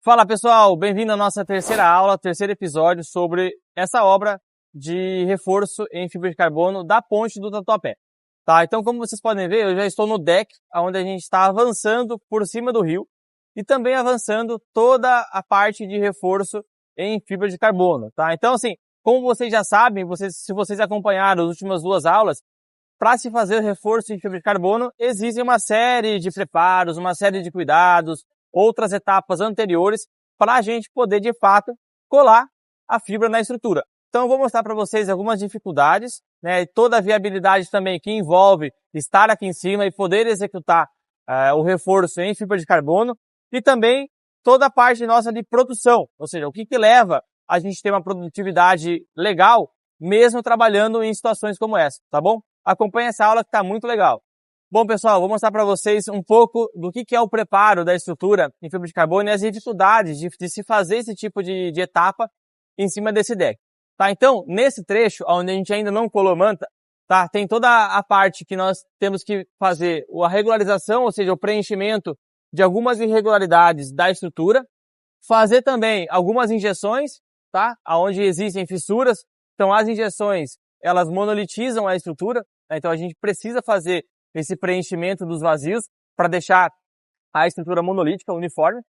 Fala pessoal, bem-vindo à nossa terceira aula, terceiro episódio sobre essa obra de reforço em fibra de carbono da ponte do Tatuapé. Tá? Então, como vocês podem ver, eu já estou no deck, onde a gente está avançando por cima do rio e também avançando toda a parte de reforço em fibra de carbono. Tá? Então, assim, como vocês já sabem, se vocês acompanharam as últimas duas aulas, para se fazer reforço em fibra de carbono, existe uma série de preparos, uma série de cuidados, outras etapas anteriores para a gente poder, de fato, colar a fibra na estrutura. Então, eu vou mostrar para vocês algumas dificuldades, né, e toda a viabilidade também que envolve estar aqui em cima e poder executar o reforço em fibra de carbono e também toda a parte nossa de produção, ou seja, o que leva a gente ter uma produtividade legal, mesmo trabalhando em situações como essa, tá bom? Acompanhe essa aula que está muito legal. Bom, pessoal, vou mostrar para vocês um pouco do que é o preparo da estrutura em fibra de carbono e as dificuldades de se fazer esse tipo de etapa em cima desse deck. Tá? Então, nesse trecho, onde a gente ainda não colou manta, tá? Tem toda a parte que nós temos que fazer a regularização, ou seja, o preenchimento de algumas irregularidades da estrutura, fazer também algumas injeções, tá? Onde existem fissuras. Então, as injeções, elas monolitizam a estrutura, né? Então a gente precisa fazer esse preenchimento dos vazios para deixar a estrutura monolítica, uniforme,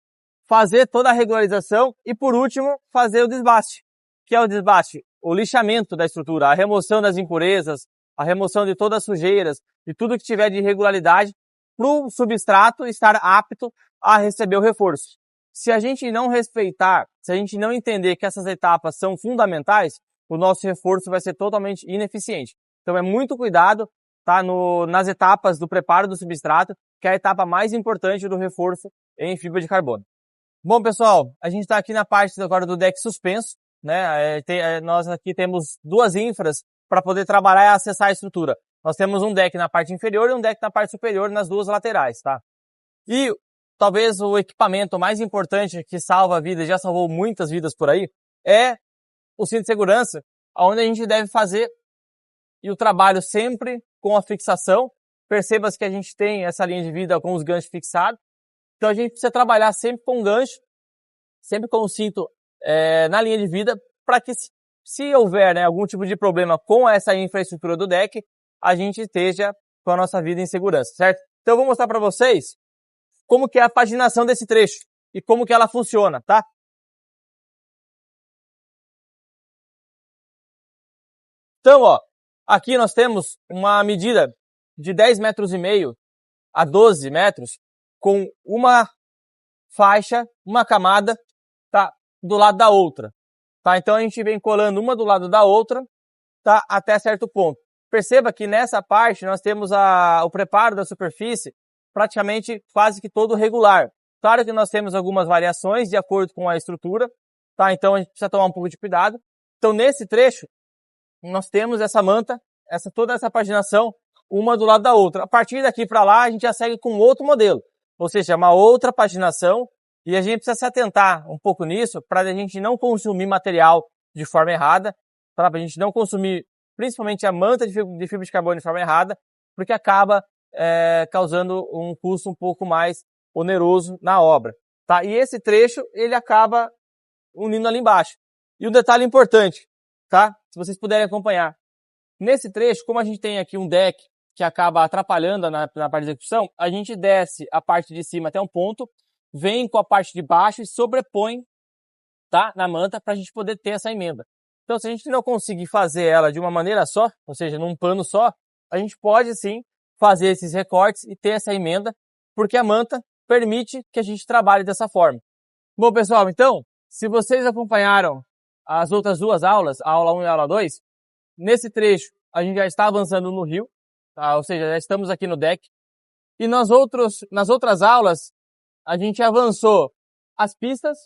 fazer toda a regularização e, por último, fazer o desbaste, que é o desbaste, o lixamento da estrutura, a remoção das impurezas, a remoção de todas as sujeiras, de tudo que tiver de irregularidade, para o substrato estar apto a receber o reforço. Se a gente não respeitar, se a gente não entender que essas etapas são fundamentais, o nosso reforço vai ser totalmente ineficiente. Então é muito cuidado, tá, nas etapas do preparo do substrato, que é a etapa mais importante do reforço em fibra de carbono. Bom, pessoal, a gente está aqui na parte agora do deck suspenso, né? Nós aqui temos duas infras para poder trabalhar e acessar a estrutura. Nós temos um deck na parte inferior e um deck na parte superior nas duas laterais, tá? E talvez o equipamento mais importante que salva vidas, já salvou muitas vidas por aí, é o cinto de segurança, onde a gente deve fazer e o trabalho sempre com a fixação. Perceba que a gente tem essa linha de vida com os ganchos fixados. Então a gente precisa trabalhar sempre com o gancho, sempre com o cinto na linha de vida, para que se houver, né, algum tipo de problema com essa infraestrutura do deck, a gente esteja com a nossa vida em segurança, certo? Então eu vou mostrar para vocês como que é a paginação desse trecho e como que ela funciona, tá? Então, ó, aqui nós temos uma medida de 10,5 metros a 12 metros com uma faixa, uma camada, tá, do lado da outra, tá? Então a gente vem colando uma do lado da outra, tá, até certo ponto. Perceba que nessa parte nós temos o preparo da superfície praticamente quase que todo regular. Claro que nós temos algumas variações de acordo com a estrutura, tá? Então a gente precisa tomar um pouco de cuidado. Então nesse trecho nós temos essa manta, toda essa paginação, uma do lado da outra. A partir daqui para lá, a gente já segue com outro modelo, ou seja, uma outra paginação, e a gente precisa se atentar um pouco nisso para a gente não consumir material de forma errada, para a gente não consumir principalmente a manta de fibra de carbono de forma errada, porque acaba causando um custo um pouco mais oneroso na obra. Tá? E esse trecho, ele acaba unindo ali embaixo. E um detalhe importante, tá? Se vocês puderem acompanhar. Nesse trecho, como a gente tem aqui um deck que acaba atrapalhando na parte de execução, a gente desce a parte de cima até um ponto, vem com a parte de baixo e sobrepõe, tá, na manta para a gente poder ter essa emenda. Então, se a gente não conseguir fazer ela de uma maneira só, ou seja, num pano só, a gente pode sim fazer esses recortes e ter essa emenda, porque a manta permite que a gente trabalhe dessa forma. Bom, pessoal, então, se vocês acompanharam as outras duas aulas, a aula 1 e a aula 2, nesse trecho a gente já está avançando no rio, tá? Ou seja, já estamos aqui no deck. E nas outras aulas, a gente avançou as pistas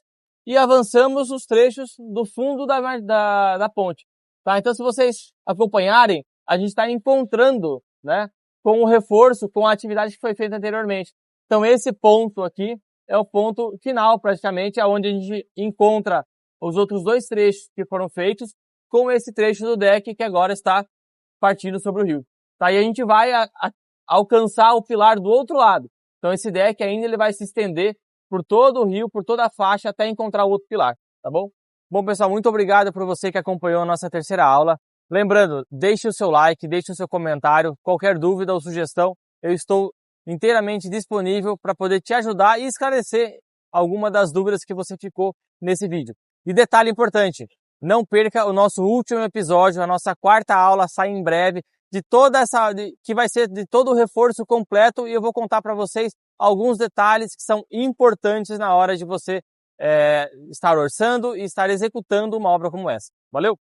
e avançamos os trechos do fundo da ponte. Tá? Então, se vocês acompanharem, a gente está encontrando, né, com o reforço, com a atividade que foi feita anteriormente. Então, esse ponto aqui é o ponto final, praticamente, onde a gente encontra os outros dois trechos que foram feitos com esse trecho do deck que agora está partindo sobre o rio. Tá? E a gente vai alcançar o pilar do outro lado. Então esse deck ainda ele vai se estender por todo o rio, por toda a faixa, até encontrar o outro pilar, tá bom? Bom, pessoal, muito obrigado por você que acompanhou a nossa terceira aula. Lembrando, deixe o seu like, deixe o seu comentário, qualquer dúvida ou sugestão, eu estou inteiramente disponível para poder te ajudar e esclarecer alguma das dúvidas que você ficou nesse vídeo. E detalhe importante, não perca o nosso último episódio, a nossa quarta aula sai em breve, que vai ser de todo o reforço completo, e eu vou contar para vocês alguns detalhes que são importantes na hora de você estar orçando e estar executando uma obra como essa. Valeu?